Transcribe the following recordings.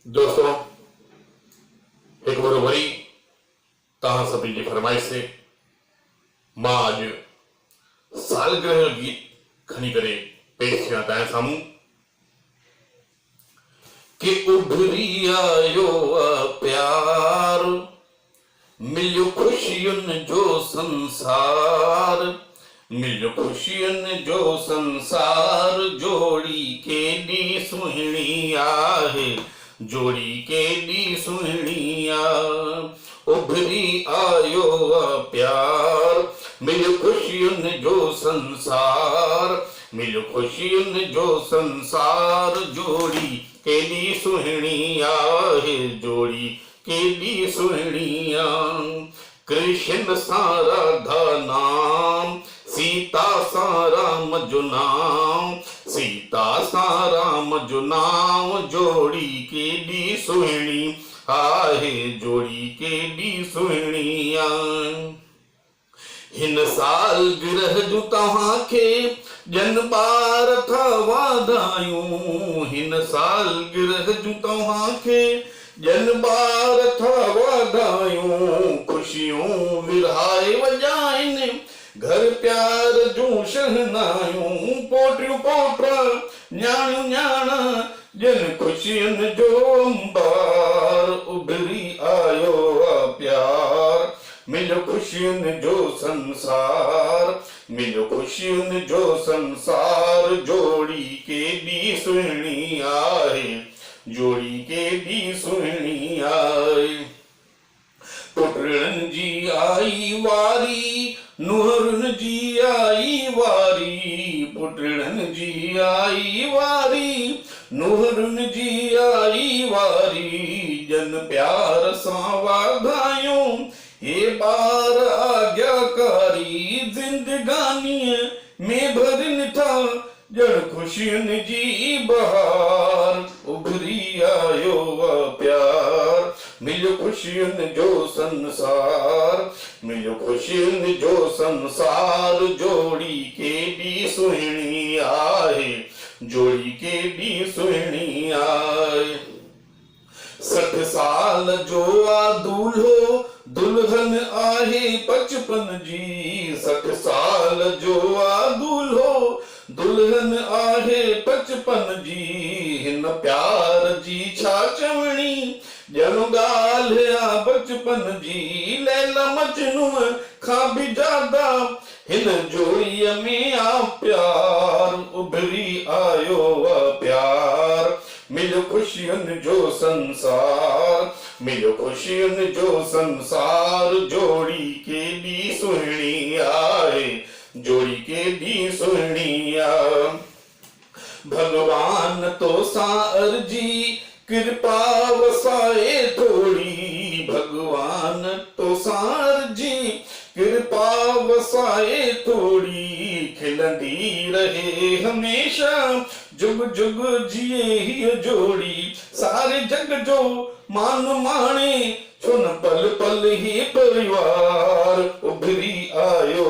दोस्तों, एक बार वरी तहां सभी की फरमाइश से मां अज सालगिरह जो गीत खणी करे पेश कयां तव्हां साम्हूं कि उभरी आयो प्यार मिलियो खुशियुनि जो संसार, मिलियो खुशियुनि जो संसार, जोड़ी केॾी सुहिणी आहे, जोड़ी केॾी सुहिणी आहे। उभरी आयो प्यार मिलियो खुशियुनि जो संसार, मिलियो खुशियुनि जो संसार, जोड़ी केॾी सुहिणी आहे, जोड़ी केॾी सुहिणी आहे। कृष्ण सां राधा नाम, सीता सां राम जो नाम, सीता सां राम जो नाम, जोड़ी केॾी सुहिणी आहे, जोड़ी केॾी सुहिणी आहे। हिन सालगिरह जूं तव्हांखे जन ॿार था वाधायूं, हिन सालगिरह जूं तव्हांखे जन ॿार था वाधायूं, खुशियूं विरहाए वॼाइनि घर प्यार जूं शहनायूं, पोटियूं पोटा न्याणियूं न्याणा जन खुशियुनि जो अंबार। उभरी आयो प्यार मिलियो खुशियुनि जो संसार, मिलियो खुशियुनि जो संसार, जोड़ी केॾी सुहिणी आहे, जोड़ी केॾी सुहिणी आहे। पुटनि जी आई वारी, नुहरुनि जी आई वारी, पुटनि जी आई वारी, नुहरुनि जी आई वारी, जन प्यार सां वाधायूं हे ॿार आज्ञाकारी, ज़िंदगानीअ में भरनि था ॼण खुशियुनि जी बहार। उभरी आयो प्यार मिलियो खुशियुनि जो संसार, मिलियो खुशियुनि जो संसार, जोड़ी केॾी सुहिणी आहे, जोड़ी केॾी सुहिणी आहे। 60 साल जो आ दूल्हो, दुल्हन आहे 55 जी, 60 साल जो आ दूल्हो, दुल्हन आहे 55 जी। हिन प्यार जी छा चवणी, ॼण ॻाल्हि आ बचपन जी, लैला मजनूअ खां बि ज्यादा हिन जोड़ीअ में आ प्यार। उभरी आयो प्यार मिलियो खुशियुनि जो संसार, मिलियो खुशियुनि जो संसार, जोड़ी केॾी सुहिणी आहे, जोड़ी केॾी सुहिणी आहे। भगवान तोसां अर्जी कृपा वसाए थोड़ी, भगवान तोसां अर्जी कृपा वसाए थोड़ी, खिलंदी रहे हमेशा जुग जुग जिए हीअ जोड़ी, सारे जग जो मान माणे छो न पल पल ही परिवार। उभरी आयो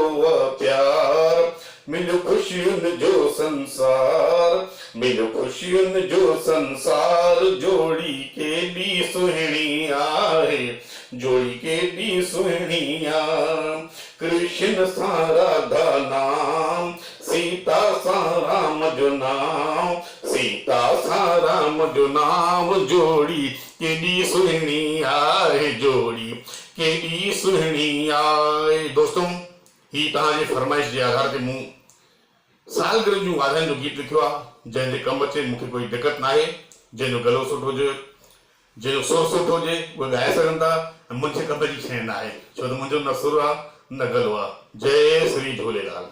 प्यार मिलियो खुशियुनि जो संसार, मिलियो खुशियुनि जो संसार, जोड़ी केॾी सुहिणी आहे, जोड़ी केॾी सुहिणी आहे। कृष्ण सां राधा नाम, सीता सां राम जो नाम, सीता सां राम जो नाम, जोड़ी केॾी सुहिणी आहे, जोड़ी केॾी सुहिणी आहे। दोस्तों, ही तव्हांजी फरमाइश जे आधार ते मूं सालगिरह जूं वाधायुनि जो गीत लिखियो आहे, जंहिंजे कमु अचे मूंखे कोई दिक़त न आहे। जंहिंजो गलो सुठो हुजे, जंहिंजो सुर सुठो हुजे, उहे ॻाए सघनि था। मुंहिंजे कम जी शइ न आहे, छो त मुंहिंजो न सुर आहे न गलो आहे। जय श्री झूलेलाल।